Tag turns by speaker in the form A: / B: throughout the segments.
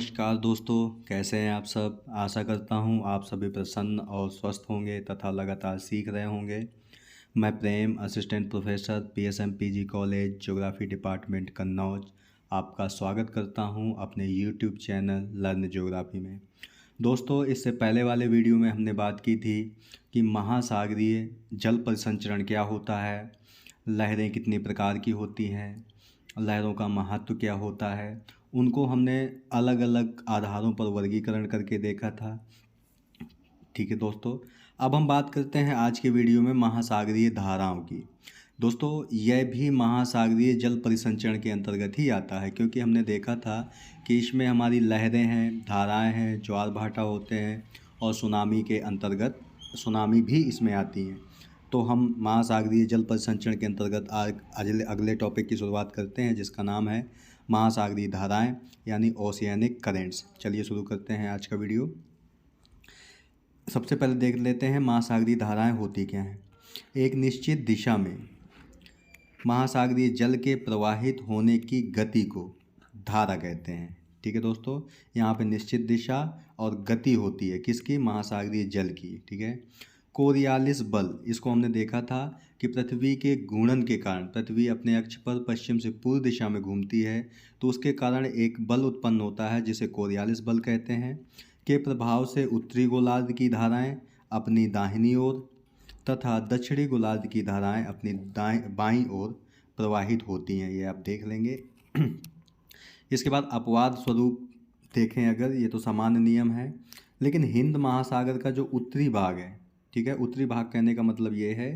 A: नमस्कार दोस्तों, कैसे हैं आप सब। आशा करता हूं आप सभी प्रसन्न और स्वस्थ होंगे तथा लगातार सीख रहे होंगे। मैं Prem, assistant professor PSMPG college geography department Kannauj आपका स्वागत करता हूं अपने यूट्यूब चैनल लर्न ज्योग्राफी में। दोस्तों, इससे पहले वाले वीडियो में हमने बात की थी कि महासागरीय जल परिसंचरण क्या होता है, लहरें कितनी प्रकार की होती हैं, लहरों का महत्व क्या होता है। उनको हमने अलग अलग आधारों पर वर्गीकरण करके देखा था। ठीक है दोस्तों, अब हम बात करते हैं आज के वीडियो में महासागरीय धाराओं की। दोस्तों, यह भी महासागरीय जल परिसंचरण के अंतर्गत ही आता है, क्योंकि हमने देखा था कि इसमें हमारी लहरें हैं, धाराएं हैं, ज्वार भाटा होते हैं और सुनामी के अंतर्गत सुनामी भी इसमें आती हैं। तो हम महासागरीय जल परिसंचरण के अंतर्गत आज अगले टॉपिक की शुरुआत करते हैं, जिसका नाम है महासागरीय धाराएं यानी ओशियानिक करेंट्स। चलिए शुरू करते हैं आज का वीडियो। सबसे पहले देख लेते हैं महासागरीय धाराएं होती क्या हैं। एक निश्चित दिशा में महासागरीय जल के प्रवाहित होने की गति को धारा कहते हैं। ठीक है दोस्तों, यहाँ पे निश्चित दिशा और गति होती है किसकी, महासागरीय जल की। ठीक है, कोरियालिस बल, इसको हमने देखा था कि पृथ्वी के घूर्णन के कारण पृथ्वी अपने अक्ष पर पश्चिम से पूर्व दिशा में घूमती है, तो उसके कारण एक बल उत्पन्न होता है जिसे कोरियालिस बल कहते हैं, के प्रभाव से उत्तरी गोलार्ध की धाराएं अपनी दाहिनी ओर तथा दक्षिणी गोलार्ध की धाराएं अपनी बाईं ओर प्रवाहित होती हैं। ये आप देख लेंगे। इसके बाद अपवाद स्वरूप देखें अगर, ये तो सामान्य नियम है, लेकिन हिंद महासागर का जो उत्तरी भाग है, ठीक है, उत्तरी भाग कहने का मतलब ये है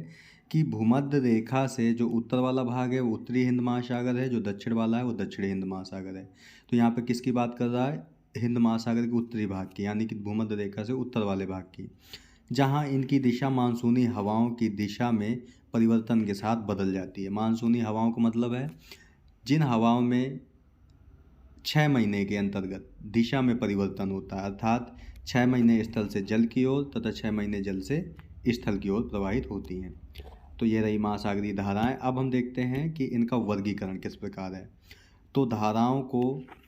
A: कि भूमध्य रेखा से जो उत्तर वाला भाग है वो उत्तरी हिंद महासागर है, जो दक्षिण वाला है वो दक्षिणी हिंद महासागर है। तो यहाँ पे किसकी बात कर रहा है, हिंद महासागर के उत्तरी भाग की, यानी कि भूमध्य रेखा से उत्तर वाले भाग की, जहाँ इनकी दिशा मानसूनी हवाओं की दिशा में परिवर्तन के साथ बदल जाती है। मानसूनी हवाओं का मतलब है जिन हवाओं में 6 महीने के अंतर्गत दिशा में परिवर्तन होता है, अर्थात 6 महीने स्थल से जल की ओर तथा 6 महीने जल से स्थल की ओर प्रवाहित होती हैं। तो ये रही महासागरीय धाराएं। अब हम देखते हैं कि इनका वर्गीकरण किस प्रकार है। तो धाराओं को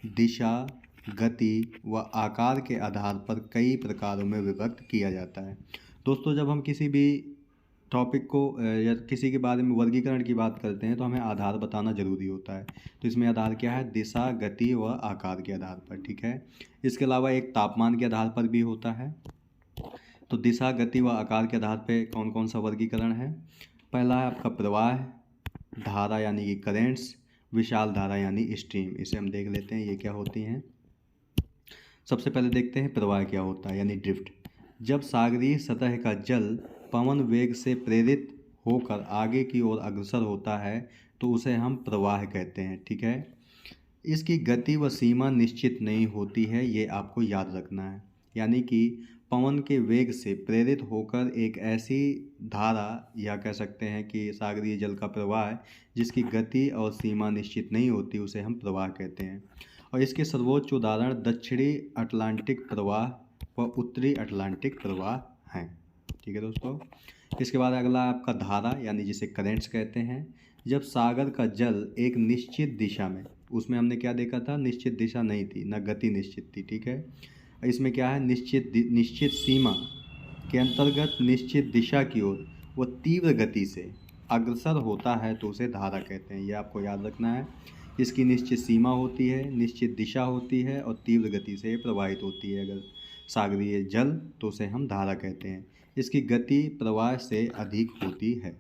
A: दिशा, गति व आकार के आधार पर कई प्रकारों में विभक्त किया जाता है। दोस्तों, जब हम किसी भी टॉपिक को या किसी के बारे में वर्गीकरण की बात करते हैं तो हमें आधार बताना जरूरी होता है। तो इसमें आधार क्या है, दिशा, गति व आकार के आधार पर। ठीक है, इसके अलावा एक तापमान के आधार पर भी होता है। तो दिशा, गति व आकार के आधार पर कौन कौन सा वर्गीकरण है। पहला है आपका प्रवाह, धारा यानी कि करेंट्स, विशाल धारा यानी स्ट्रीम। इसे हम देख लेते हैं ये क्या होती हैं। सबसे पहले देखते हैं प्रवाह क्या होता है यानी ड्रिफ्ट। जब सागरीय सतह का जल पवन वेग से प्रेरित होकर आगे की ओर अग्रसर होता है तो उसे हम प्रवाह कहते हैं। ठीक है, इसकी गति व सीमा निश्चित नहीं होती है, ये आपको याद रखना है। यानी कि पवन के वेग से प्रेरित होकर एक ऐसी धारा या कह सकते हैं कि सागरीय जल का प्रवाह जिसकी गति और सीमा निश्चित नहीं होती, उसे हम प्रवाह कहते हैं। और इसके सर्वोच्च उदाहरण दक्षिणी अटलांटिक प्रवाह व उत्तरी अटलांटिक प्रवाह हैं। ठीक है दोस्तों, इसके बाद अगला आपका धारा यानी जिसे करेंट्स कहते हैं। जब सागर का जल एक निश्चित दिशा में, उसमें हमने क्या देखा था, निश्चित दिशा नहीं थी, न गति निश्चित थी। ठीक है, इसमें क्या है, निश्चित सीमा के अंतर्गत निश्चित दिशा की ओर वो तीव्र गति से अग्रसर होता है तो उसे धारा कहते हैं। ये आपको याद रखना है। इसकी निश्चित सीमा होती है, निश्चित दिशा होती है और तीव्र गति से प्रवाहित होती है अगर सागरीय जल, तो उसे हम धारा कहते हैं। इसकी गति प्रवाह से अधिक होती है।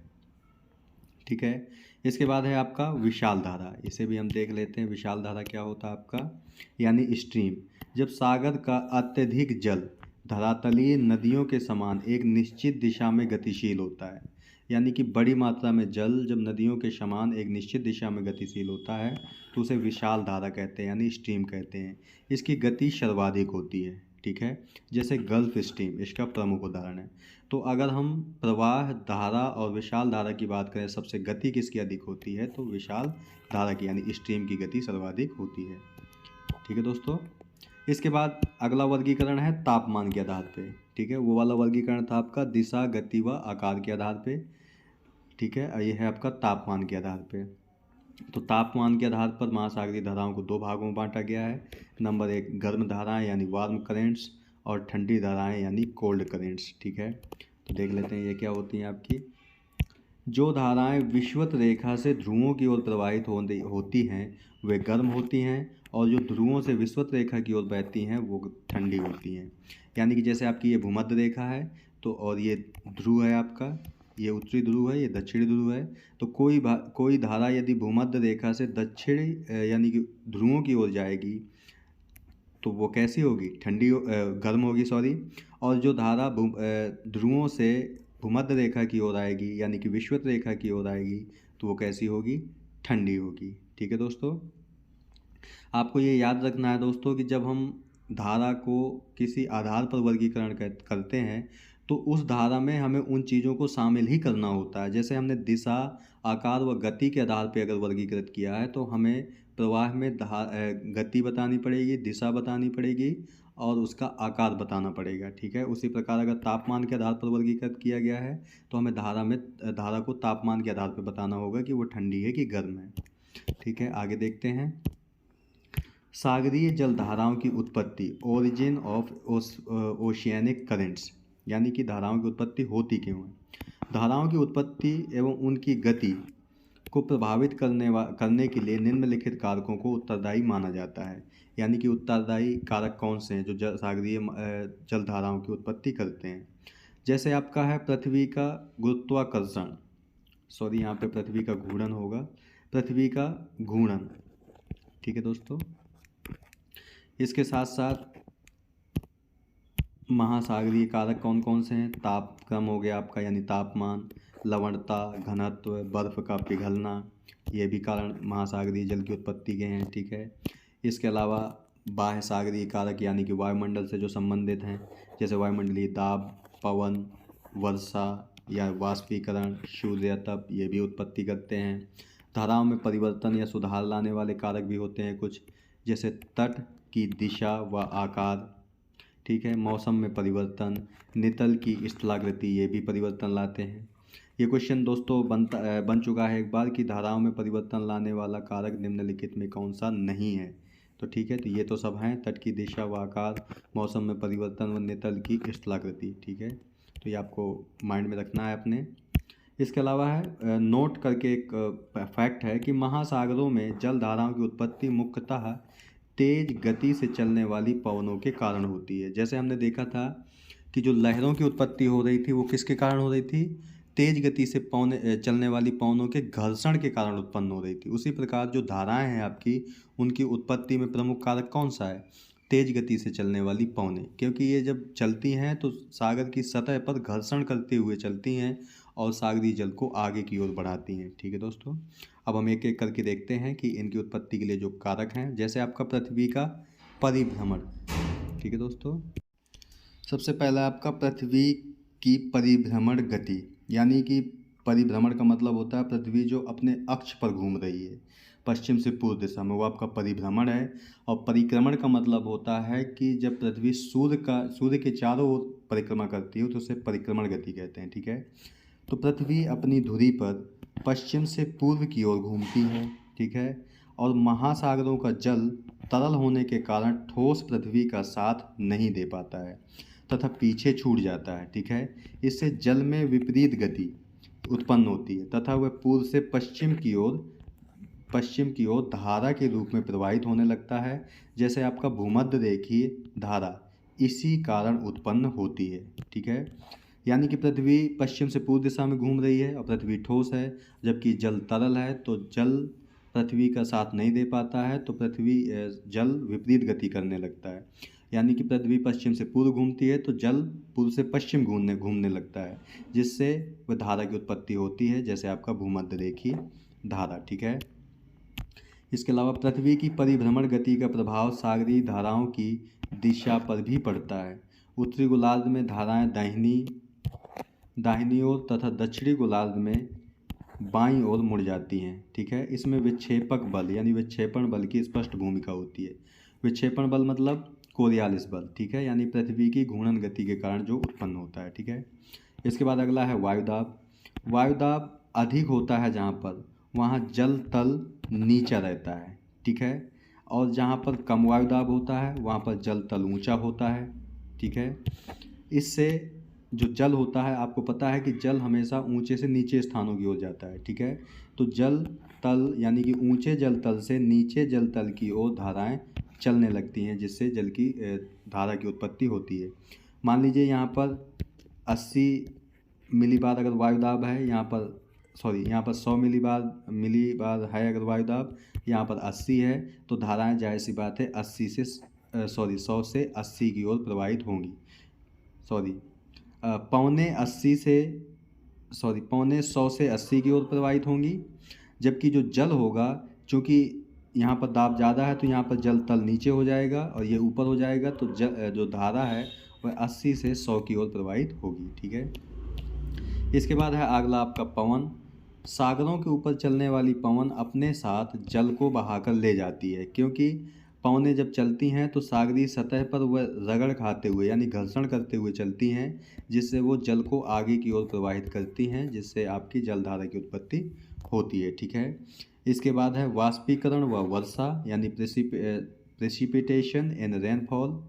A: ठीक है, इसके बाद है आपका विशाल धारा। इसे भी हम देख लेते हैं। विशाल धारा क्या होता है आपका, यानी स्ट्रीम। जब सागर का अत्यधिक जल धरातलीय नदियों के समान एक निश्चित दिशा में गतिशील होता है, यानी कि बड़ी मात्रा में जल जब नदियों के समान एक निश्चित दिशा में गतिशील होता है तो उसे विशाल धारा कहते हैं यानी स्ट्रीम कहते हैं। इसकी गति सर्वाधिक होती है। ठीक है, जैसे गल्फ स्ट्रीम इसका प्रमुख उदाहरण है। तो अगर हम प्रवाह, धारा और विशाल धारा की बात करें, सबसे गति किसकी अधिक होती है, तो विशाल धारा की यानी स्ट्रीम की गति सर्वाधिक होती है। ठीक है दोस्तों, इसके बाद अगला वर्गीकरण है तापमान के आधार पे। ठीक है, वो वाला वर्गीकरण था आपका दिशा, गति व आकार के आधार पे। ठीक है, ये है आपका तापमान के आधार पे। तो तापमान के आधार पर महासागरीय धाराओं को 2 भागों में बांटा गया है। नंबर 1 गर्म धाराएं यानी वार्म करेंट्स, और ठंडी धाराएं यानी कोल्ड करेंट्स। ठीक है, तो देख लेते हैं ये क्या होती हैं आपकी। जो धाराएं विषुवत रेखा से ध्रुवों की ओर प्रवाहित होती हैं वे गर्म होती हैं, और जो ध्रुवों से विषुवत रेखा की ओर बहती हैं वो ठंडी होती हैं। यानी कि जैसे आपकी ये भूमध्य रेखा है, तो और ये ध्रुव है आपका, ये उत्तरी ध्रुव है, ये दक्षिणी ध्रुव है। तो कोई धारा यदि भूमध्य रेखा से दक्षिणी यानी कि ध्रुवों की ओर जाएगी तो वो कैसी होगी, गर्म होगी सॉरी। और जो धारा ध्रुवों से भूमध्य रेखा की ओर आएगी यानी कि विषुवत रेखा की ओर आएगी तो वो कैसी होगी, ठंडी होगी। ठीक है दोस्तों, आपको ये याद रखना है दोस्तों कि जब हम धारा को किसी आधार पर वर्गीकरण करते हैं तो उस धारा में हमें उन चीज़ों को शामिल ही करना होता है। जैसे हमने दिशा, आकार व गति के आधार पर अगर वर्गीकृत किया है तो हमें प्रवाह में गति बतानी पड़ेगी, दिशा बतानी पड़ेगी और उसका आकार बताना पड़ेगा। ठीक है, उसी प्रकार अगर तापमान के आधार पर वर्गीकृत किया गया है तो हमें धारा को तापमान के आधार पर बताना होगा कि वो ठंडी है कि गर्म है। ठीक है, आगे देखते हैं। सागरीय जल धाराओं की उत्पत्ति, ओरिजिन ऑफ ओशियनिक करेंट्स, यानी कि धाराओं की उत्पत्ति होती क्यों है। धाराओं की उत्पत्ति एवं उनकी गति को प्रभावित करने के लिए निम्नलिखित कारकों को उत्तरदायी माना जाता है। यानी कि उत्तरदायी कारक कौन से हैं जो सागरीय जल धाराओं की उत्पत्ति करते हैं। जैसे आपका है पृथ्वी का गुरुत्वाकर्षण, सॉरी यहाँ पे पृथ्वी का घूर्णन होगा, पृथ्वी का घूर्णन। ठीक है दोस्तों, इसके साथ साथ महासागरीय कारक कौन कौन से हैं। तापक्रम हो गया आपका यानी तापमान, लवणता, घनत्व, बर्फ़ का पिघलना, ये भी कारण महासागरीय जल की उत्पत्ति के हैं। ठीक है, इसके अलावा बाह्य सागरीय कारक यानी कि वायुमंडल से जो संबंधित हैं, जैसे वायुमंडलीय दाब, पवन, वर्षा या वाष्पीकरण, सूर्य तप, ये भी उत्पत्ति करते हैं। धाराओं में परिवर्तन या सुधार लाने वाले कारक भी होते हैं कुछ, जैसे तट की दिशा व आकार। ठीक है, मौसम में परिवर्तन, नितल की स्थलाकृति, ये भी परिवर्तन लाते हैं। ये क्वेश्चन दोस्तों बन चुका है एक बार कि धाराओं में परिवर्तन लाने वाला कारक निम्नलिखित में कौन सा नहीं है। तो ठीक है, तो ये तो सब हैं, तट की दिशा व आकार, मौसम में परिवर्तन व नितल की स्थलाकृति। ठीक है, तो ये आपको माइंड में रखना है अपने। इसके अलावा है नोट करके एक फैक्ट है कि महासागरों में जल धाराओं की उत्पत्ति मुख्यतः तेज गति से चलने वाली पवनों के कारण होती है। जैसे हमने देखा था कि जो लहरों की उत्पत्ति हो रही थी वो किसके कारण हो रही थी, तेज गति से चलने वाली पवनों के घर्षण के कारण उत्पन्न हो रही थी। उसी प्रकार जो धाराएं हैं आपकी, उनकी उत्पत्ति में प्रमुख कारक कौन सा है, तेज गति से चलने वाली पवनें, क्योंकि ये जब चलती हैं तो सागर की सतह पर घर्षण करते हुए चलती हैं और सागरीय जल को आगे की ओर बढ़ाती हैं। ठीक है दोस्तों, अब हम एक एक करके देखते हैं कि इनकी उत्पत्ति के लिए जो कारक हैं। जैसे आपका पृथ्वी का परिभ्रमण। ठीक है दोस्तों, सबसे पहला आपका पृथ्वी की परिभ्रमण गति, यानी कि परिभ्रमण का मतलब होता है पृथ्वी जो अपने अक्ष पर घूम रही है पश्चिम से पूर्व दिशा में, वो आपका परिभ्रमण है। और परिक्रमण का मतलब होता है कि जब पृथ्वी सूर्य के चारों ओर परिक्रमा करती है तो उसे परिक्रमण गति कहते हैं। ठीक है, तो पृथ्वी अपनी धुरी पर पश्चिम से पूर्व की ओर घूमती है। ठीक है, और महासागरों का जल तरल होने के कारण ठोस पृथ्वी का साथ नहीं दे पाता है तथा पीछे छूट जाता है। ठीक है, इससे जल में विपरीत गति उत्पन्न होती है तथा वह पूर्व से पश्चिम की ओर धारा के रूप में प्रवाहित होने लगता है। जैसे आपका भूमध्य रेखीय धारा इसी कारण उत्पन्न होती है। ठीक है, यानी कि पृथ्वी पश्चिम से पूर्व दिशा में घूम रही है और पृथ्वी ठोस है, जबकि जल तरल है, तो जल पृथ्वी का साथ नहीं दे पाता है तो जल विपरीत गति करने लगता है। यानी कि पृथ्वी पश्चिम से पूर्व घूमती है तो जल पूर्व से पश्चिम घूमने लगता है, जिससे वह धारा की उत्पत्ति होती है, जैसे आपका भूमध्य रेखीय धारा। ठीक है, इसके अलावा पृथ्वी की परिभ्रमण गति का प्रभाव सागरीय धाराओं की दिशा पर भी पड़ता है। उत्तरी गोलार्ध में धाराएं दाहिनी ओर तथा दक्षिणी गोलार्ध में बाईं ओर मुड़ जाती हैं। ठीक है, इसमें विक्षेपक बल यानी विक्षेपण बल की स्पष्ट भूमिका होती है। विक्षेपण बल मतलब कोरियालिस बल। ठीक है, यानी पृथ्वी की घूर्णन गति के कारण जो उत्पन्न होता है। ठीक है, इसके बाद अगला है वायुदाब। वायुदाब अधिक होता है जहाँ पर वहाँ जल तल नीचा रहता है, ठीक है। और जहाँ पर कम वायुदाब होता है वहाँ पर जल तल ऊंचा होता है, ठीक है। इससे जो जल होता है, आपको पता है कि जल हमेशा ऊंचे से नीचे स्थानों की ओर जाता है, ठीक है। तो जल तल यानी कि ऊंचे जल तल से नीचे जल तल की ओर धाराएं चलने लगती हैं, जिससे जल की धारा की उत्पत्ति होती है। मान लीजिए यहाँ पर 80 मिलीबार अगर वायुदाब है, यहाँ पर 100 मिलीबार है अगर वायुदाब, यहाँ पर 80 है, तो धाराएं जाहिर सी बात है 100 से 80 की ओर प्रवाहित होंगी। पौने 100 से 80 की ओर प्रवाहित होंगी। जबकि जो जल होगा, चूँकि यहाँ पर दाब ज़्यादा है तो यहाँ पर जल तल नीचे हो जाएगा और ये ऊपर हो जाएगा, तो जो धारा है वह 80 से 100 की ओर प्रवाहित होगी, ठीक है। इसके बाद है अगला आपका पवन। सागरों के ऊपर चलने वाली पवन अपने साथ जल को बहाकर ले जाती है, क्योंकि पवनें जब चलती हैं तो सागरीय सतह पर वह रगड़ खाते हुए यानी घर्षण करते हुए चलती हैं, जिससे वो जल को आगे की ओर प्रवाहित करती हैं, जिससे आपकी जलधारा की उत्पत्ति होती है, ठीक है। इसके बाद है वाष्पीकरण व वर्षा यानी precipitation and rainfall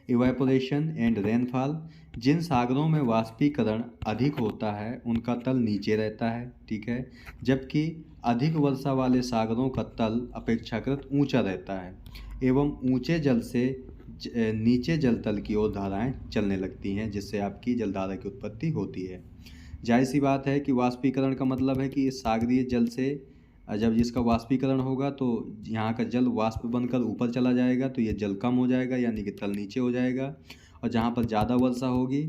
A: evaporation and rainfall. जिन सागरों में वाष्पीकरण अधिक होता है उनका तल नीचे रहता है, ठीक है। जबकि अधिक वर्षा वाले सागरों का तल अपेक्षाकृत ऊंचा रहता है एवं ऊंचे जल से नीचे जल तल की ओर धाराएं चलने लगती हैं, जिससे आपकी जलधारा की उत्पत्ति होती है। जाहिर सी बात है कि वाष्पीकरण का मतलब है कि इस सागरीय जल से जब जिसका वाष्पीकरण होगा तो यहाँ का जल वाष्प बनकर ऊपर चला जाएगा, तो ये जल कम हो जाएगा यानी कि तल नीचे हो जाएगा। और जहाँ पर ज़्यादा वर्षा होगी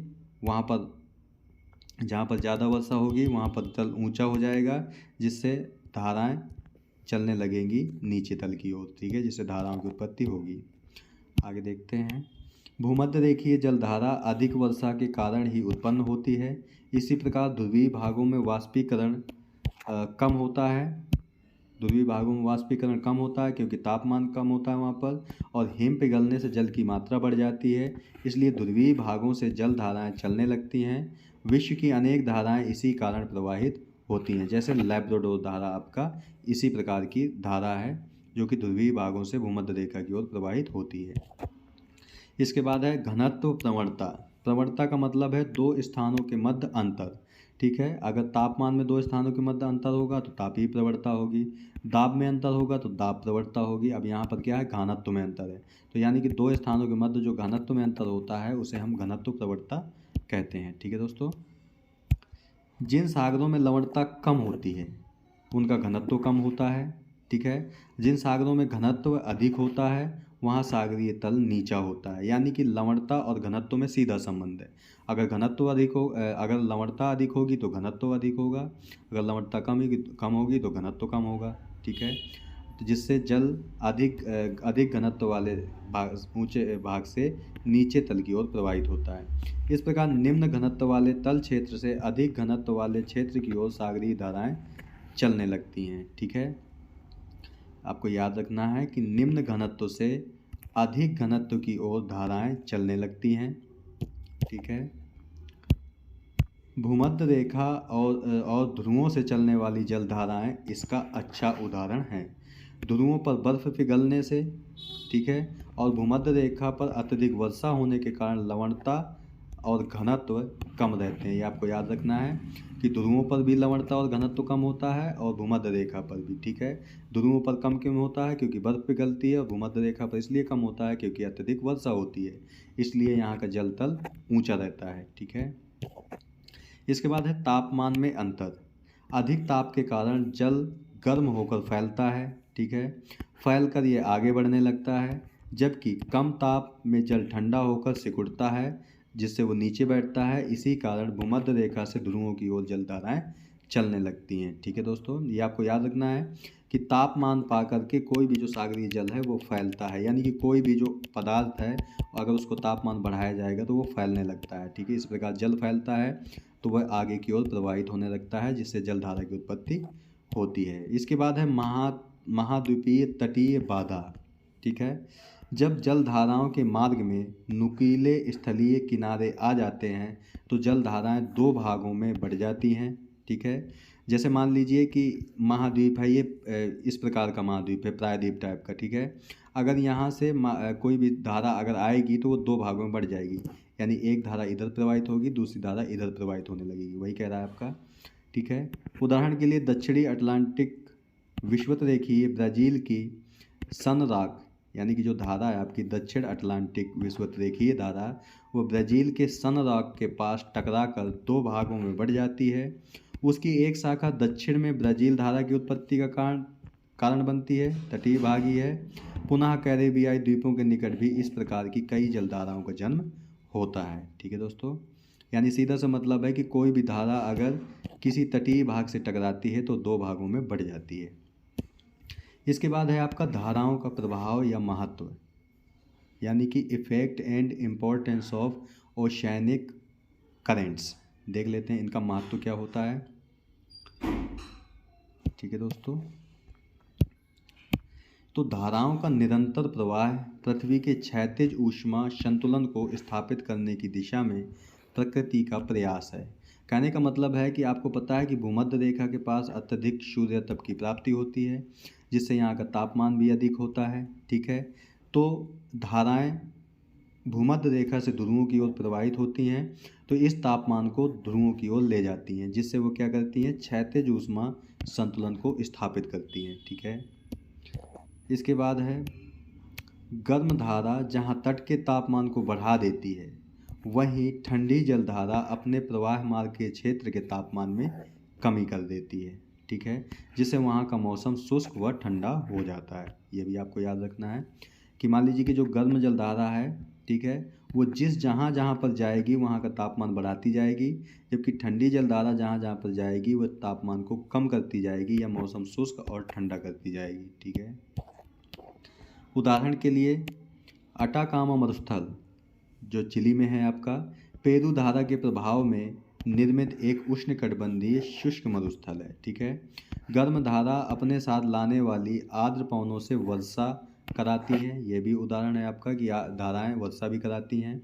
A: वहाँ पर तल ऊंचा हो जाएगा, जिससे धाराएं चलने लगेंगी नीचे तल की ओर, ठीक है, जिससे धाराओं की उत्पत्ति होगी। आगे देखते हैं। भूमध्य रेखीय जलधारा अधिक वर्षा के कारण ही उत्पन्न होती है। इसी प्रकार ध्रुवीय भागों में वाष्पीकरण कम होता है। क्योंकि तापमान कम होता है वहाँ पर, और हिम पिघलने से जल की मात्रा बढ़ जाती है, इसलिए ध्रुवीय भागों से जल धाराएं चलने लगती हैं। विश्व की अनेक धाराएं इसी कारण प्रवाहित होती हैं, जैसे लैब्राडोर धारा आपका इसी प्रकार की धारा है, जो कि ध्रुवीय भागों से भूमध्य रेखा की ओर प्रवाहित होती है। इसके बाद है घनत्व प्रवणता। प्रवणता का मतलब है दो स्थानों के मध्य अंतर, ठीक है। अगर तापमान में दो स्थानों के मध्य अंतर होगा तो तापीय प्रवणता होगी, दाब में अंतर होगा तो दाब प्रवणता होगी। अब यहाँ पर क्या है, घनत्व में अंतर है, तो यानी कि दो स्थानों के मध्य जो घनत्व में अंतर होता है उसे हम घनत्व प्रवणता कहते हैं, ठीक है दोस्तों। जिन सागरों में लवणता कम होती है उनका घनत्व कम होता है, ठीक है। जिन सागरों में घनत्व अधिक होता है वहाँ सागरीय तल नीचा होता है, यानी कि लवणता और घनत्व में सीधा संबंध है। अगर लवणता अधिक होगी तो घनत्व अधिक होगा, अगर लवणता कम होगी तो घनत्व कम होगा, ठीक है। तो जिससे जल अधिक घनत्व वाले ऊंचे भाग से नीचे तल की ओर प्रवाहित होता है। इस प्रकार निम्न घनत्व वाले तल क्षेत्र से अधिक घनत्व वाले क्षेत्र की ओर सागरीय धाराएं चलने लगती हैं, ठीक है। आपको याद रखना है कि निम्न घनत्व से अधिक घनत्व की ओर धाराएं चलने लगती हैं, ठीक है। भूमध्य रेखा और ध्रुवों से चलने वाली जलधाराएं इसका अच्छा उदाहरण हैं। ध्रुवों पर बर्फ पिघलने से, ठीक है, और भूमध्य रेखा पर अत्यधिक वर्षा होने के कारण लवणता और घनत्व कम रहते हैं। ये आपको याद रखना है कि ध्रुवों पर भी लवणता और घनत्व कम होता है और भूमध्य रेखा पर भी, ठीक है। ध्रुवों पर कम क्यों होता है, क्योंकि बर्फ पिघलती है, और भूमध्य रेखा पर इसलिए कम होता है क्योंकि अत्यधिक वर्षा होती है, इसलिए यहाँ का जल तल ऊँचा रहता है, ठीक है। इसके बाद है तापमान में अंतर। अधिक ताप के कारण जल गर्म होकर फैलता है, ठीक है, फैलकर ये आगे बढ़ने लगता है। जबकि कम ताप में जल ठंडा होकर सिकुड़ता है, जिससे वो नीचे बैठता है। इसी कारण भूमध्य रेखा से ध्रुवों की ओर जलधाराएं चलने लगती हैं, ठीक है दोस्तों। ये आपको याद रखना है कि तापमान पा करके कोई भी जो सागरीय जल है वो फैलता है, यानी कि कोई भी जो पदार्थ है अगर उसको तापमान बढ़ाया जाएगा तो वो फैलने लगता है, ठीक है। इस प्रकार जल फैलता है तो वह आगे की ओर प्रवाहित होने लगता है, जिससे जलधारा की उत्पत्ति होती है। इसके बाद है महाद्वीपीय तटीय बाधा, ठीक है। जब जलधाराओं के मार्ग में नुकीले स्थलीय किनारे आ जाते हैं तो जलधाराएं दो भागों में बढ़ जाती हैं, ठीक है। जैसे मान लीजिए कि महाद्वीप है, ये इस प्रकार का महाद्वीप है, प्रायद्वीप टाइप का, ठीक है। अगर यहाँ से कोई भी धारा अगर आएगी तो वो दो भागों में बढ़ जाएगी, यानी एक धारा इधर प्रवाहित होगी, दूसरी धारा इधर प्रवाहित होने लगेगी, वही कह रहा है आपका, ठीक है। उदाहरण के लिए दक्षिणी अटलांटिक विषुवत रेखीय ब्राज़ील की सन रॉक, यानी कि जो धारा है आपकी दक्षिण अटलांटिक विषुवत रेखीय धारा, वो ब्राज़ील के सन रॉक के पास टकरा कर दो भागों में बढ़ जाती है। उसकी एक शाखा दक्षिण में ब्राज़ील धारा की उत्पत्ति का कारण बनती है, तटीय भाग ही है। पुनः कैरेबियाई द्वीपों के निकट भी इस प्रकार की कई जलधाराओं का जन्म होता है, ठीक है दोस्तों। यानी सीधा सा मतलब है कि कोई भी धारा अगर किसी तटीय भाग से टकराती है तो दो भागों में बढ़ जाती है। इसके बाद है आपका धाराओं का प्रभाव या महत्व, यानी कि effect and importance of oceanic currents. देख लेते हैं इनका महत्व क्या होता है, ठीक है दोस्तों। तो धाराओं का निरंतर प्रवाह पृथ्वी के क्षैतिज ऊष्मा संतुलन को स्थापित करने की दिशा में प्रकृति का प्रयास है। कहने का मतलब है कि आपको पता है कि भूमध्य रेखा के पास अत्यधिक सूर्य तप की प्राप्ति होती है, जिससे यहाँ का तापमान भी अधिक होता है, ठीक है। तो धाराएं भूमध्य रेखा से ध्रुवों की ओर प्रवाहित होती हैं, तो इस तापमान को ध्रुवों की ओर ले जाती हैं, जिससे वो क्या करती हैं, क्षैतिज ऊष्मा संतुलन को स्थापित करती हैं, ठीक है। इसके बाद है गर्म धारा जहाँ तट के तापमान को बढ़ा देती है, वहीं ठंडी जलधारा अपने प्रवाह मार्ग के क्षेत्र के तापमान में कमी कर देती है, ठीक है, जिससे वहाँ का मौसम शुष्क व ठंडा हो जाता है। ये भी आपको याद रखना है कि मान लीजिए कि जो गर्म जलधारा है, ठीक है, वो जहाँ जहाँ पर जाएगी वहाँ का तापमान बढ़ाती जाएगी, जबकि ठंडी जलधारा जहाँ जहाँ पर जाएगी वह तापमान को कम करती जाएगी या मौसम शुष्क और ठंडा करती जाएगी, ठीक है। उदाहरण के लिए अटाकामा मरुस्थल जो चिली में है आपका, पेरू धारा के प्रभाव में निर्मित एक उष्णकटिबंधीय शुष्क मरुस्थल है, ठीक है। गर्म धारा अपने साथ लाने वाली आर्द्र पवनों से वर्षा कराती है, ये भी उदाहरण है आपका कि धाराएं वर्षा भी कराती हैं।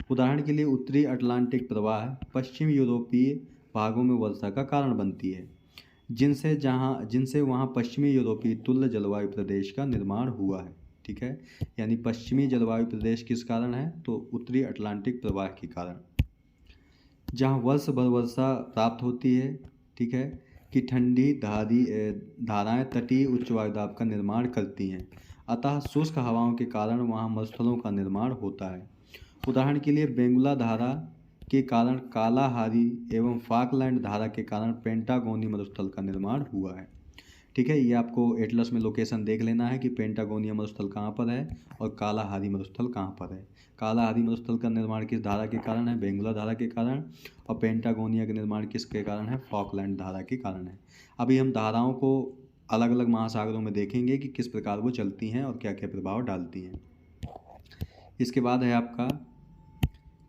A: उदाहरण के लिए उत्तरी अटलांटिक प्रवाह पश्चिम यूरोपीय भागों में वर्षा का कारण बनती है, जिनसे वहाँ पश्चिमी यूरोपीय तुल्य जलवायु प्रदेश का निर्माण हुआ है, ठीक है। यानी पश्चिमी जलवायु प्रदेश किस कारण है, तो उत्तरी अटलांटिक प्रवाह के कारण, जहाँ वर्ष भर वर्षा प्राप्त होती है, ठीक है, कि ठंडी धाराएं तटीय उच्च वायुदाब का निर्माण करती हैं, अतः शुष्क हवाओं के कारण वहाँ मरुस्थलों का निर्माण होता है। उदाहरण के लिए बेंगुला धारा के कारण कालाहारी एवं फाकलैंड धारा के कारण पेंटागोनी मरुस्थल का निर्माण हुआ है, ठीक है। ये आपको एटलस में लोकेशन देख लेना है कि पेंटागोनिया मरुस्थल कहाँ पर है और कालाहारी मरुस्थल कहाँ पर है। कालाहारी मरुस्थल का निर्माण किस धारा के कारण है, बेंगुला धारा के कारण, और पेंटागोनिया का निर्माण किसके कारण है, फॉकलैंड धारा के कारण है। अभी हम धाराओं को अलग अलग महासागरों में देखेंगे कि किस प्रकार वो चलती हैं और क्या क्या प्रभाव डालती हैं। इसके बाद है आपका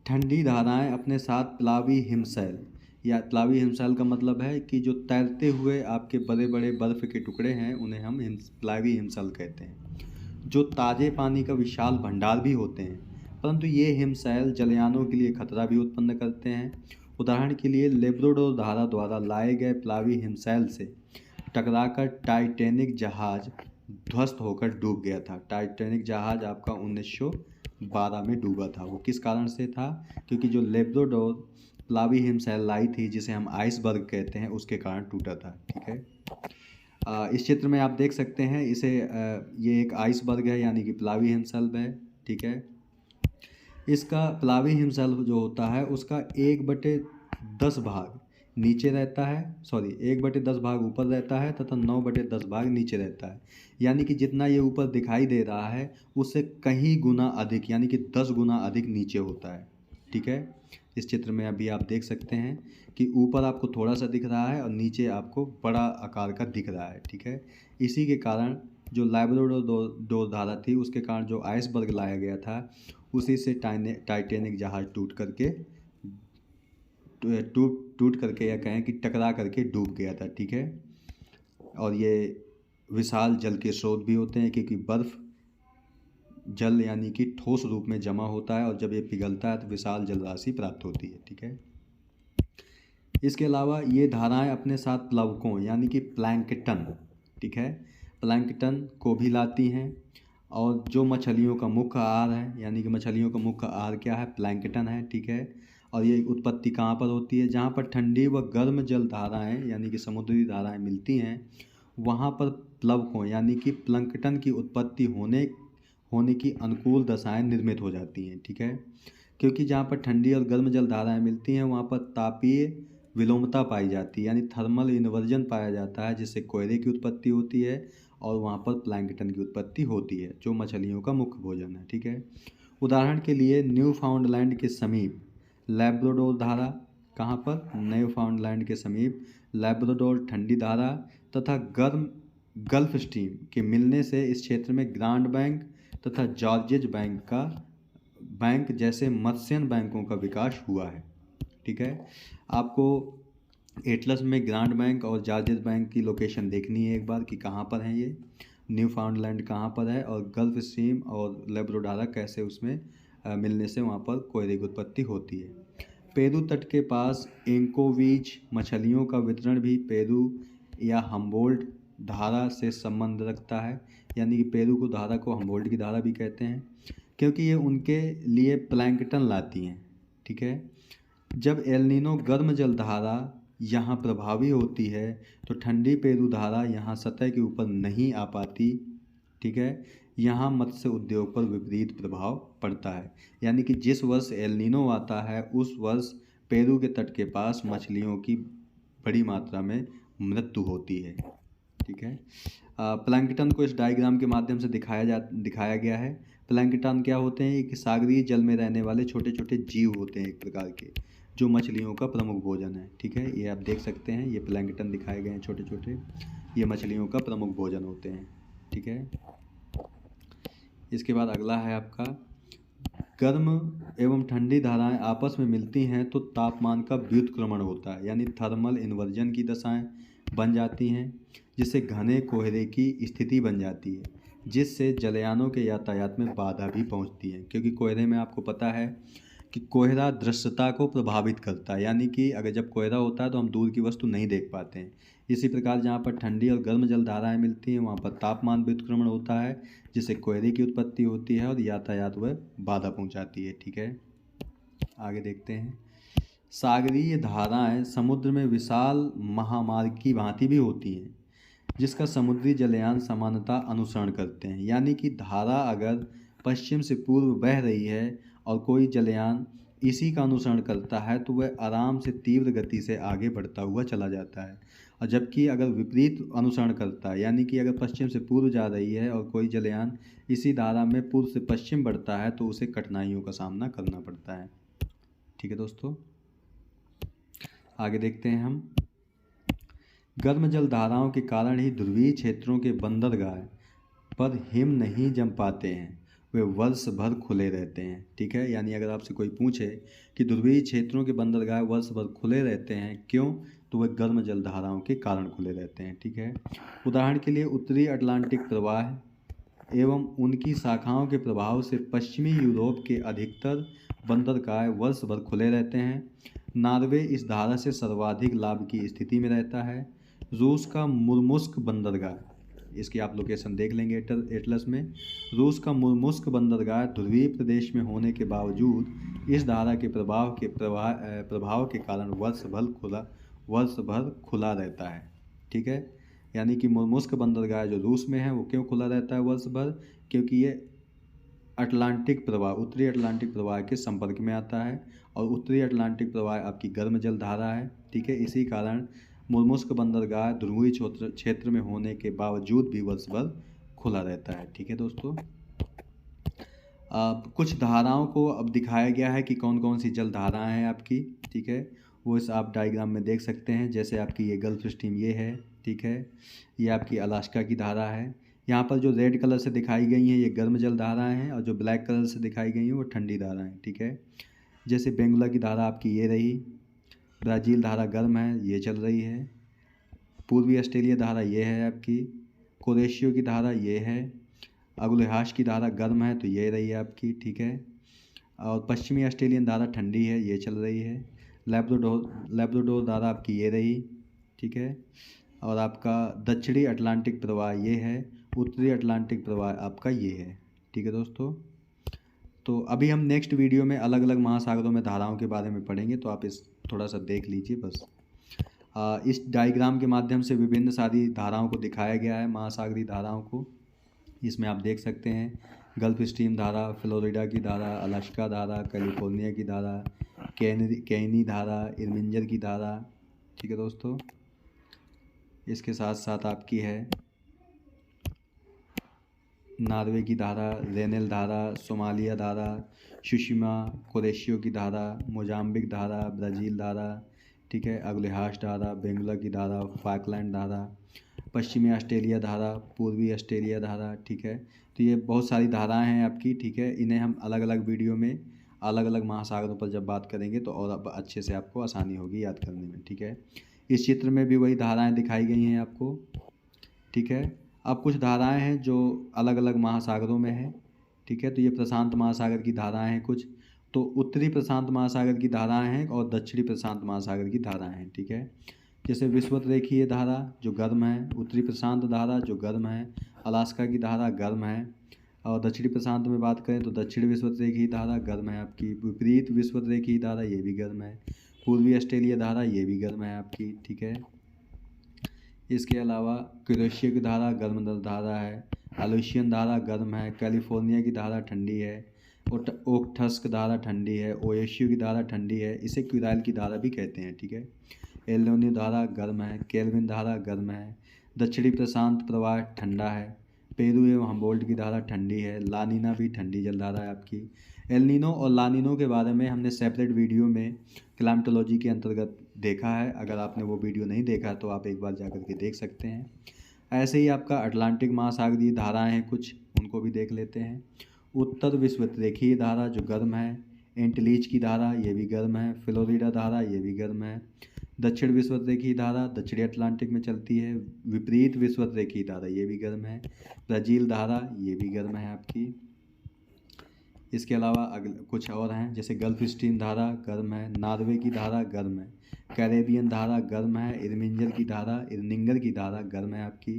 A: ठंडी धाराएं अपने साथ प्लावी हिमशैल, या प्लावी हिमशैल का मतलब है कि जो तैरते हुए आपके बड़े बड़े बर्फ़ के टुकड़े हैं उन्हें हम प्लावी हिमशैल कहते हैं, जो ताज़े पानी का विशाल भंडार भी होते हैं, परंतु ये हिमशैल जलयानों के लिए खतरा भी उत्पन्न करते हैं। उदाहरण के लिए लेब्राडोर धारा द्वारा लाए गए प्लावी हिमशैल से टकराकर टाइटैनिक जहाज ध्वस्त होकर डूब गया था। टाइटैनिक जहाज आपका 1912 में डूबा था। वो किस कारण से था, क्योंकि जो लेब्राडोर प्लावी हिमशैल लाई थी, जिसे हम आइसबर्ग कहते हैं, उसके कारण टूटा था, ठीक है। इस चित्र में आप देख सकते हैं इसे, ये एक आइसबर्ग है यानी कि प्लावी हिमशैल है, ठीक है। इसका प्लावी हिमशैल जो होता है उसका 1/10 भाग नीचे रहता है, 1/10 भाग ऊपर रहता है तथा 9/10 भाग नीचे रहता है। यानी कि जितना ये ऊपर दिखाई दे रहा है उससे कहीं गुना अधिक, यानी कि 10 गुना अधिक नीचे होता है, ठीक है। इस चित्र में अभी आप देख सकते हैं कि ऊपर आपको थोड़ा सा दिख रहा है और नीचे आपको बड़ा आकार का दिख रहा है, ठीक है। इसी के कारण जो लेब्राडोर धारा थी उसके कारण जो आइसबर्ग लाया गया था उसी से टाइटैनिक जहाज टूट करके या कहें कि टकरा करके डूब गया था, ठीक है। और ये विशाल जल के स्रोत भी होते हैं, क्योंकि बर्फ़ जल यानी कि ठोस रूप में जमा होता है और जब ये पिघलता है तो विशाल जल राशि प्राप्त होती है, ठीक है। इसके अलावा ये धाराएं अपने साथ प्लवकों यानी कि प्लैंकटन, ठीक है, प्लैंकटन को भी लाती हैं। और जो मछलियों का मुख्य आहार है, यानी कि मछलियों का मुख्य आहार क्या है, प्लैंकटन है, ठीक है। और ये उत्पत्ति कहाँ पर होती है, जहाँ पर ठंडी व गर्म जल धाराएँ यानी कि समुद्री धाराएँ मिलती हैं, वहाँ पर प्लवकों यानी कि प्लैंकटन की उत्पत्ति होने की अनुकूल दशाएं निर्मित हो जाती हैं, ठीक है। क्योंकि जहाँ पर ठंडी और गर्म जल धाराएँ मिलती हैं वहाँ पर तापीय विलोमता पाई जाती है, यानी थर्मल इन्वर्जन पाया जाता है, जिससे कोयले की उत्पत्ति होती है और वहाँ पर प्लैंकटन की उत्पत्ति होती है, जो मछलियों का मुख्य भोजन है, ठीक है। उदाहरण के लिए न्यू फाउंडलैंड के समीप लैब्राडोर धारा, कहाँ पर, न्यू फाउंडलैंड के समीप लैब्राडोर ठंडी धारा तथा गर्म गल्फ स्ट्रीम के मिलने से इस क्षेत्र में ग्रांड बैंक तथा जॉर्जेज बैंक जैसे मत्स्यन बैंकों का विकास हुआ है, ठीक है। आपको एटलस में ग्रांड बैंक और जॉर्जेज बैंक की लोकेशन देखनी है एक बार कि कहाँ पर हैं ये, न्यू फाउंडलैंड कहाँ पर है और गल्फ स्ट्रीम और लैब्राडोर कैसे उसमें मिलने से वहाँ पर कोयले की उत्पत्ति होती है। पेरू तट के पास एंकोवीज मछलियों का वितरण भी पेरू या हम्बोल्ट धारा से संबंध रखता है, यानी कि पेरू को धारा को हम्बोल्ट की धारा भी कहते हैं, क्योंकि ये उनके लिए प्लैंकटन लाती हैं, ठीक है। जब एल्निनो गर्म जल धारा यहाँ प्रभावी होती है तो ठंडी पेरू धारा यहाँ सतह के ऊपर नहीं आ पाती, ठीक है। यहाँ मत्स्य उद्योग पर विपरीत प्रभाव पड़ता है, यानी कि जिस वर्ष एल्निनो आता है उस वर्ष पेरू के तट के पास मछलियों की बड़ी मात्रा में मृत्यु होती है, ठीक है। प्लैंकटन को इस डायग्राम के माध्यम से दिखाया गया है। प्लैंकटन क्या होते हैं, एक सागरीय जल में रहने वाले छोटे छोटे जीव होते हैं एक प्रकार के, जो मछलियों का प्रमुख भोजन है, ठीक है। ये आप देख सकते हैं, ये प्लैंकटन दिखाए गए हैं छोटे छोटे, ये मछलियों का प्रमुख भोजन होते हैं, ठीक है। इसके बाद अगला है आपका, गर्म एवं ठंडी धाराएं आपस में मिलती हैं तो तापमान का व्युत्क्रमण होता है, यानी थर्मल इन्वर्जन की दशाएं बन जाती हैं, जिससे घने कोहरे की स्थिति बन जाती है, जिससे जलयानों के यातायात में बाधा भी पहुंचती है। क्योंकि कोहरे में आपको पता है कि कोहरा दृश्यता को प्रभावित करता है, यानी कि अगर जब कोहरा होता है तो हम दूर की वस्तु नहीं देख पाते हैं। इसी प्रकार जहाँ पर ठंडी और गर्म जल धाराएँ मिलती हैं वहाँ पर तापमान व्युत्क्रमण होता है, जिससे कोहरे की उत्पत्ति होती है और यातायात व बाधा पहुँचाती है, ठीक है। आगे देखते हैं, सागरीय धाराएँ समुद्र में विशाल महामार्ग की भांति भी होती हैं, जिसका समुद्री जलयान सामान्यतः अनुसरण करते हैं। यानी कि धारा अगर पश्चिम से पूर्व बह रही है और कोई जलयान इसी का अनुसरण करता है तो वह आराम से तीव्र गति से आगे बढ़ता हुआ चला जाता है, और जबकि अगर विपरीत अनुसरण करता है, यानी कि अगर पश्चिम से पूर्व जा रही है और कोई जलयान इसी धारा में पूर्व से पश्चिम बढ़ता है तो उसे कठिनाइयों का सामना करना पड़ता है, ठीक है दोस्तों। आगे देखते हैं हम, गर्म जल धाराओं के कारण ही ध्रुवीय क्षेत्रों के बंदरगाह पर हिम नहीं जम पाते हैं, वे वर्ष भर खुले रहते हैं, ठीक है। यानी अगर आपसे कोई पूछे कि ध्रुवीय क्षेत्रों के बंदरगाह वर्ष भर खुले रहते हैं क्यों, तो वे गर्म जल धाराओं के कारण खुले रहते हैं, ठीक है। उदाहरण के लिए उत्तरी अटलांटिक प्रवाह एवं उनकी शाखाओं के प्रभाव से पश्चिमी यूरोप के अधिकतर बंदरगाह वर्ष भर खुले रहते हैं। नॉर्वे इस धारा से सर्वाधिक लाभ की स्थिति में रहता है। रूस का मुर्मुस्क बंदरगाह, इसकी आप लोकेशन देख लेंगे एटलस में, रूस का मुर्मुस्क बंदरगाह ध्रुवीय प्रदेश में होने के बावजूद इस धारा के प्रभाव के कारण वर्ष भर खुला रहता है, ठीक है। यानी कि मुर्मुस्क बंदरगाह जो रूस में है वो क्यों खुला रहता है वर्ष भर, क्योंकि ये अटलांटिक प्रवाह, उत्तरी अटलांटिक प्रवाह के संपर्क में आता है, और उत्तरी अटलांटिक प्रवाह आपकी गर्म जल धारा है, ठीक है। इसी कारण मुर्मुस्क बंदरगाह ध्रुवीय क्षेत्र में होने के बावजूद भी वर्ष भर खुला रहता है, ठीक है दोस्तों। कुछ धाराओं को अब दिखाया गया है कि कौन कौन सी जल धाराएं हैं आपकी, ठीक है, वो इस आप डायग्राम में देख सकते हैं। जैसे आपकी ये गल्फ स्ट्रीम ये है, ठीक है, ये आपकी अलास्का की धारा है। यहाँ पर जो रेड कलर से दिखाई गई हैं ये गर्म जल धाराएं हैं, और जो ब्लैक कलर से दिखाई गई हैं वो ठंडी धाराएं, ठीक है। जैसे बेंगुला की धारा आपकी ये रही, ब्राज़ील धारा गर्म है, ये चल रही है। पूर्वी ऑस्ट्रेलिया धारा ये है आपकी, कोरेशियो की धारा ये है, अगुलहास की धारा गर्म है तो ये रही है आपकी, ठीक है। और पश्चिमी ऑस्ट्रेलियन धारा ठंडी है, ये चल रही है। लैब्राडोर धारा आपकी ये रही, ठीक है। और आपका दक्षिणी अटलांटिक प्रवाह ये है, उत्तरी अटलांटिक प्रवाह आपका ये है, ठीक है दोस्तों। तो अभी हम नेक्स्ट वीडियो में अलग अलग महासागरों में धाराओं के बारे में पढ़ेंगे, तो आप इस थोड़ा सा देख लीजिए बस। इस डायग्राम के माध्यम से विभिन्न सारी धाराओं को दिखाया गया है, महासागरीय धाराओं को। इसमें आप देख सकते हैं गल्फ स्ट्रीम धारा, फ्लोरिडा की धारा, अलास्का धारा, कैलिफोर्निया की धारा, कैनी धारा, इरमिंजर की धारा, ठीक है दोस्तों। इसके साथ साथ आपकी है नॉर्वे की धारा, रेनेल धारा, सोमालिया धारा, सुशिमा कुरेशियो की धारा, मोजाम्बिक धारा, ब्राज़ील धारा, ठीक है, अग्लेहास धारा, बेंगुला की धारा, फाकलैंड धारा, पश्चिमी ऑस्ट्रेलिया धारा, पूर्वी ऑस्ट्रेलिया धारा, ठीक है। तो ये बहुत सारी धाराएं हैं आपकी, ठीक है। इन्हें हम अलग अलग वीडियो में अलग अलग महासागरों पर जब बात करेंगे तो और अब अच्छे से आपको आसानी होगी याद करने में, ठीक है। इस चित्र में भी वही धाराएं दिखाई गई हैं आपको, ठीक है। अब कुछ धाराएं हैं जो अलग अलग महासागरों में है, ठीक है। तो ये प्रशांत महासागर की धाराएं हैं कुछ, तो उत्तरी प्रशांत महासागर की धाराएं हैं और दक्षिणी प्रशांत महासागर की धाराएं हैं, ठीक है। जैसे विषुवतरेखीय धारा जो गर्म है, उत्तरी प्रशांत धारा जो गर्म है, अलास्का की धारा गर्म है, और दक्षिणी प्रशांत में बात करें तो दक्षिण विषुवतरेखीय धारा गर्म है आपकी, विपरीत विषुवतरेखीय धारा ये भी गर्म है, पूर्वी ऑस्ट्रेलिया धारा ये भी गर्म है आपकी, ठीक है। इसके अलावा कुरेशियो की धारा गर्म धारा है, अलोशियन धारा गर्म है, कैलिफोर्निया की धारा ठंडी है, ओकथस्क धारा ठंडी है, ओएशियो की धारा ठंडी है, इसे क्यूराइल की धारा भी कहते हैं, ठीक है। एल नीनो धारा गर्म है, केल्विन धारा गर्म है, दक्षिणी प्रशांत प्रवाह ठंडा है, पेरू एवं हम्बोल्ट की धारा ठंडी है, लानीना भी ठंडी जलधारा है आपकी। एल नीनो और लानीनो के बारे में हमने सेपरेट वीडियो में क्लाइमेटोलॉजी के अंतर्गत देखा है, अगर आपने वो वीडियो नहीं देखा तो आप एक बार जाकर के देख सकते हैं। ऐसे ही आपका अटलांटिक महासागरीय धाराएं हैं कुछ, उनको भी देख लेते हैं। उत्तर विषुवतरेखीय धारा जो गर्म है, एंटिलीज की धारा ये भी गर्म है, फ्लोरिडा धारा ये भी गर्म है, दक्षिण विषुवतरेखीय धारा दक्षिणी अटलांटिक में चलती है, विपरीत विषुवतरेखीय धारा ये भी गर्म है, ब्राज़ील धारा ये भी गर्म है आपकी। इसके अलावा कुछ और हैं, जैसे गल्फ स्ट्रीम धारा गर्म है, नॉर्वे की धारा गर्म है, कैरेबियन धारा गर्म है, इरमिंजर की धारा, इरनिंगर की धारा गर्म है आपकी,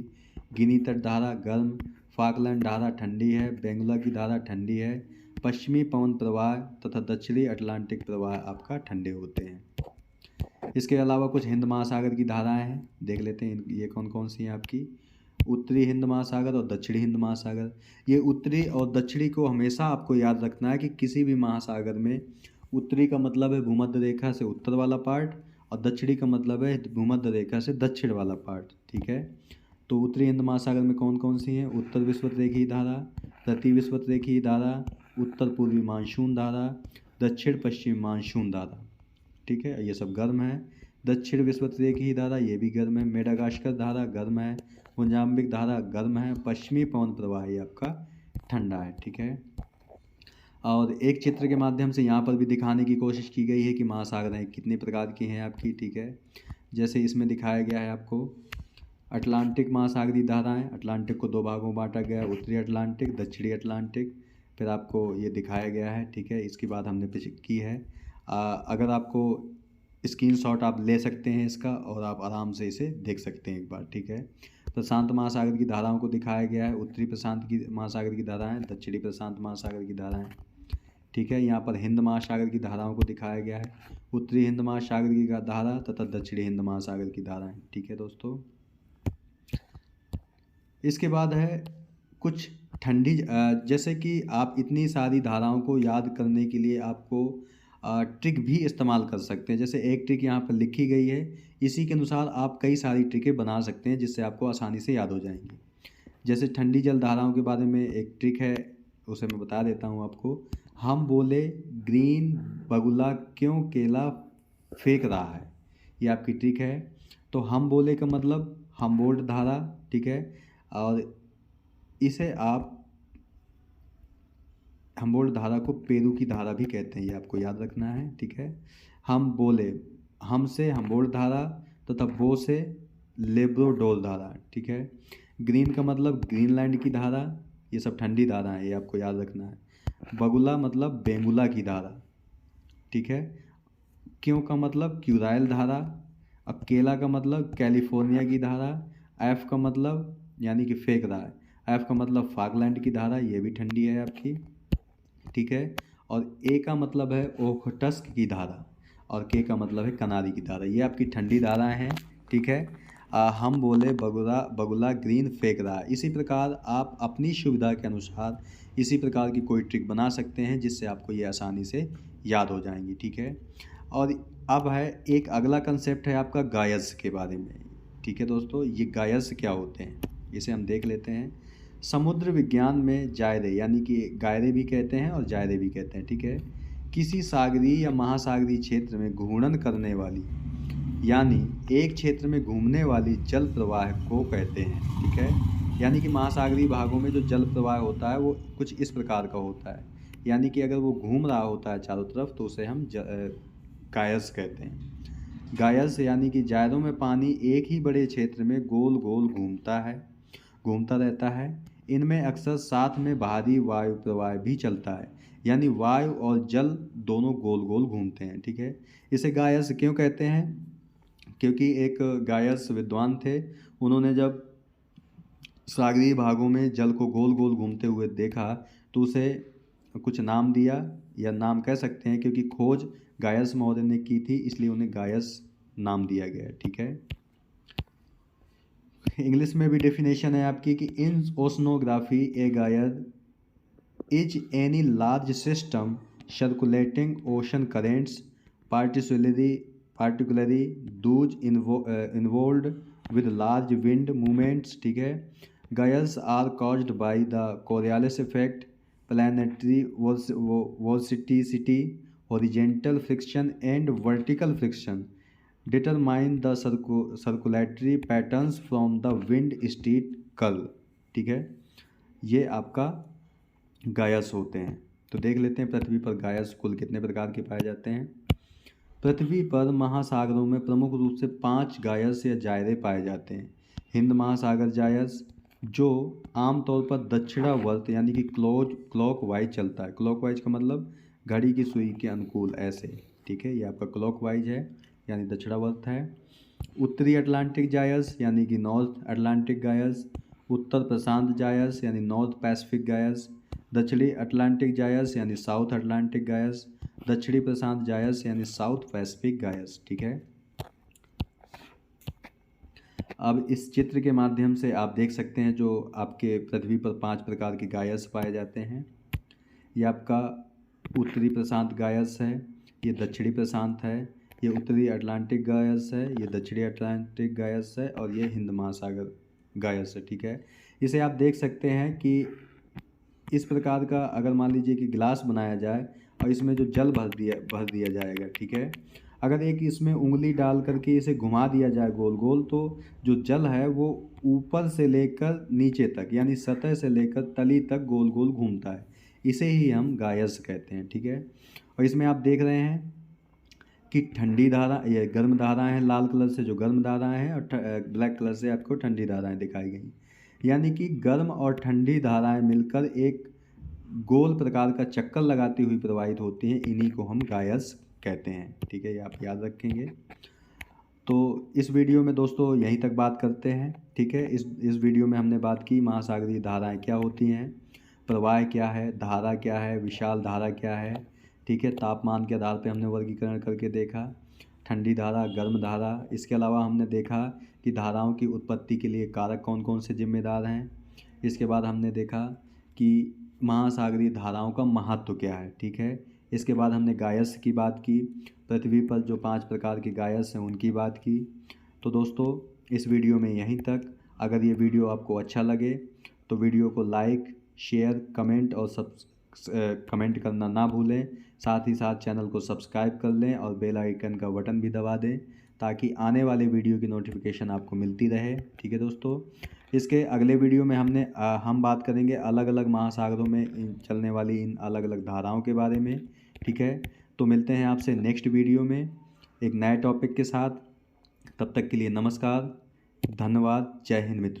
A: गिनी तट धारा गर्म, फाकलैंड धारा ठंडी है, बेंगुला की धारा ठंडी है, पश्चिमी पवन प्रवाह तथा दक्षिणी अटलांटिक प्रवाह आपका ठंडे होते हैं। इसके अलावा कुछ हिंद महासागर की धाराएं हैं, देख लेते हैं ये कौन कौन सी हैं आपकी। उत्तरी हिंद महासागर और दक्षिणी हिंद महासागर। ये उत्तरी और दक्षिणी को हमेशा आपको याद रखना है कि किसी भी महासागर में उत्तरी का मतलब है भूमध्य रेखा से उत्तर वाला पार्ट और दक्षिणी का मतलब है भूमध्य रेखा से दक्षिण वाला पार्ट, ठीक है। तो उत्तरी हिंद महासागर में कौन कौन सी हैं? उत्तर विषुवतरेखीय धारा, प्रति विषुवतरेखीय धारा, उत्तर पूर्वी मानसून धारा, दक्षिण पश्चिम मानसून धारा, ठीक है। ये सब गर्म है। दक्षिण विषुवतरेखीय धारा ये भी गर्म है, मेडागास्कर धारा गर्म है, मोजाम्बिक धारा गर्म है, पश्चिमी पवन प्रवाह ये आपका ठंडा है, ठीक है। और एक चित्र के माध्यम से यहाँ पर भी दिखाने की कोशिश की गई है कि महासागरें कितने प्रकार की हैं आपकी, ठीक है। जैसे इसमें दिखाया गया है आपको अटलांटिक महासागरीय धाराएं, अटलांटिक को दो भागों में बांटा गया है, उत्तरी अटलांटिक, दक्षिणी अटलांटिक, फिर आपको ये दिखाया गया है, ठीक है। इसकी बात हमने की है। अगर आपको स्क्रीनशॉट आप ले सकते हैं इसका और आप आराम से इसे देख सकते हैं एक बार, ठीक है। प्रशांत महासागर की धाराओं को दिखाया गया है, उत्तरी प्रशांत की महासागर की धाराएं, दक्षिणी प्रशांत महासागर की धाराएं, ठीक है। यहाँ पर हिंद महासागर की धाराओं को दिखाया गया है, उत्तरी हिंद महासागर की धारा तथा दक्षिणी हिंद महासागर की धाराएं, ठीक है दोस्तों। इसके बाद है कुछ ठंडी, जैसे कि आप इतनी सारी धाराओं को याद करने के लिए आपको ट्रिक भी इस्तेमाल कर सकते हैं। जैसे एक ट्रिक यहाँ पर लिखी गई है, इसी के अनुसार आप कई सारी ट्रिकें बना सकते हैं जिससे आपको आसानी से याद हो जाएंगी। जैसे ठंडी जल धाराओं के बारे में एक ट्रिक है, उसे मैं बता देता हूँ आपको। हम बोले ग्रीन बगुला क्यों केला फेंक रहा है, ये आपकी ट्रिक है। तो हम बोले का मतलब हमबोल्ट धारा, ठीक है। और इसे आप हमबोल्ट धारा को पेरू की धारा भी कहते हैं, ये आपको याद रखना है, ठीक है। हम बोले, हम से हमबोल्ट धारा तथा वो से लेब्राडोर धारा, ठीक है। ग्रीन का मतलब ग्रीनलैंड की धारा, ये सब ठंडी धारा है, ये आपको याद रखना है। बगुला मतलब बेंगुला की धारा, ठीक है। क्यों का मतलब क्यूराइल धारा। अब केला का मतलब कैलिफोर्निया की धारा। एफ का मतलब यानी कि फेंक रहा है, एफ का मतलब फाकलैंड की धारा, ये भी ठंडी है आपकी, ठीक है। और ए का मतलब है ओखटस्क की धारा, और के का मतलब है कनारी की धारा। ये आपकी ठंडी धाराएं हैं, ठीक है। हम बोले बगुला बगुला ग्रीन फेंक रहा है। इसी प्रकार आप अपनी सुविधा के अनुसार इसी प्रकार की कोई ट्रिक बना सकते हैं जिससे आपको ये आसानी से याद हो जाएंगी, ठीक है। और अब है एक अगला कंसेप्ट है आपका गायस के बारे में, ठीक है दोस्तों। ये गायस क्या होते हैं इसे हम देख लेते हैं। समुद्र विज्ञान में जायरे यानी कि गायरे भी कहते हैं और जायरे भी कहते हैं, ठीक है। किसी सागरीय या महासागरीय क्षेत्र में घूर्णन करने वाली यानी एक क्षेत्र में घूमने वाली जल प्रवाह को कहते हैं, ठीक है। यानी कि महासागरीय भागों में जो जल प्रवाह होता है वो कुछ इस प्रकार का होता है, यानी कि अगर वो घूम रहा होता है चारों तरफ तो उसे हम गायस कहते हैं। गायस यानी कि जायरों में पानी एक ही बड़े क्षेत्र में गोल गोल घूमता रहता है। इनमें अक्सर साथ में बाहरी वायु प्रवाह भी चलता है, यानी वायु और जल दोनों गोल गोल घूमते हैं, ठीक है। इसे गायस क्यों कहते हैं, क्योंकि एक गायस विद्वान थे, उन्होंने जब सागरीय भागों में जल को गोल गोल घूमते हुए देखा तो उसे कुछ नाम दिया, या नाम कह सकते हैं क्योंकि खोज गायस महोदय ने की थी इसलिए उन्हें गायस नाम दिया गया, ठीक है। इंग्लिश में भी डेफिनेशन है आपकी कि इन ओशनोग्राफी ए गायर is any large system circulating ocean currents particularly those involved with large wind movements, ठीक है। Gyres are caused by the Coriolis effect, planetary vorticity, horizontal friction and vertical friction determine the circulatory patterns from the wind street curl, ठीक है। ये आपका guys होते हैं। तो देख लेते हैं पृथ्वी पर गायस कुल कितने प्रकार के पाए जाते हैं। पृथ्वी पर महासागरों में प्रमुख रूप से 5 गायस या जायरे पाए जाते हैं। हिंद महासागर जायस जो आमतौर पर दक्षिणावर्त यानी कि क्लॉकवाइज चलता है। क्लॉकवाइज का मतलब घड़ी की सुई के अनुकूल ऐसे, ठीक है। ये आपका क्लॉकवाइज है यानी दक्षिणावर्त है। उत्तरी अटलांटिक जायस यानी कि नॉर्थ अटलांटिक गायस। उत्तर प्रशांत जायस यानी नॉर्थ पैसिफिक गायस। दक्षिणी अटलांटिक जायस यानी साउथ अटलांटिक गायस। दक्षिणी प्रशांत जायस यानी साउथ पैसिफिक गायस, ठीक है। अब इस चित्र के माध्यम से आप देख सकते हैं जो आपके पृथ्वी पर 5 प्रकार के गायस पाए जाते हैं। ये आपका उत्तरी प्रशांत गायस है, ये दक्षिणी प्रशांत है, ये उत्तरी अटलांटिक गायस है, ये दक्षिणी अटलांटिक गायस है और ये हिंद महासागर गायस है, ठीक है। इसे आप देख सकते हैं कि इस प्रकार का अगर मान लीजिए कि गिलास बनाया जाए और इसमें जो जल भर दिया जाएगा, ठीक है। अगर एक इसमें उंगली डाल करके इसे घुमा दिया जाए गोल गोल तो जो जल है वो ऊपर से लेकर नीचे तक यानी सतह से लेकर तली तक गोल गोल घूमता है। इसे ही हम गायस कहते हैं, ठीक है। और इसमें आप देख रहे हैं कि ठंडी धारा ये गर्म धाराएं हैं, लाल कलर से जो गर्म धाराएं हैं और ब्लैक कलर से आपको ठंडी धाराएं दिखाई गई। यानी कि गर्म और ठंडी धाराएं मिलकर एक गोल प्रकार का चक्कर लगाती हुई प्रवाहित होती हैं, इन्हीं को हम गायस कहते हैं, ठीक है। ये आप याद रखेंगे। तो इस वीडियो में दोस्तों यहीं तक बात करते हैं, ठीक है। इस वीडियो में हमने बात की महासागरीय धाराएं क्या होती हैं, प्रवाह क्या है, धारा क्या है, विशाल धारा क्या है, ठीक है। तापमान के आधार पर हमने वर्गीकरण करके देखा, ठंडी धारा, गर्म धारा। इसके अलावा हमने देखा कि धाराओं की उत्पत्ति के लिए कारक कौन कौन से जिम्मेदार हैं। इसके बाद हमने देखा कि महासागरीय धाराओं का महत्व क्या है, ठीक है। इसके बाद हमने गायस की बात की, पृथ्वी पर जो 5 प्रकार के गायस हैं उनकी बात की। तो दोस्तों इस वीडियो में यहीं तक। अगर ये वीडियो आपको अच्छा लगे तो वीडियो को लाइक, शेयर, कमेंट और कमेंट करना ना भूलें। साथ ही साथ चैनल को सब्सक्राइब कर लें और बेल आइकन का बटन भी दबा दें ताकि आने वाले वीडियो की नोटिफिकेशन आपको मिलती रहे, ठीक है दोस्तों। इसके अगले वीडियो में हम बात करेंगे अलग अलग महासागरों में चलने वाली इन अलग अलग धाराओं के बारे में, ठीक है। तो मिलते हैं आपसे नेक्स्ट वीडियो में एक नए टॉपिक के साथ। तब तक के लिए नमस्कार, धन्यवाद, जय हिंद मित्रों।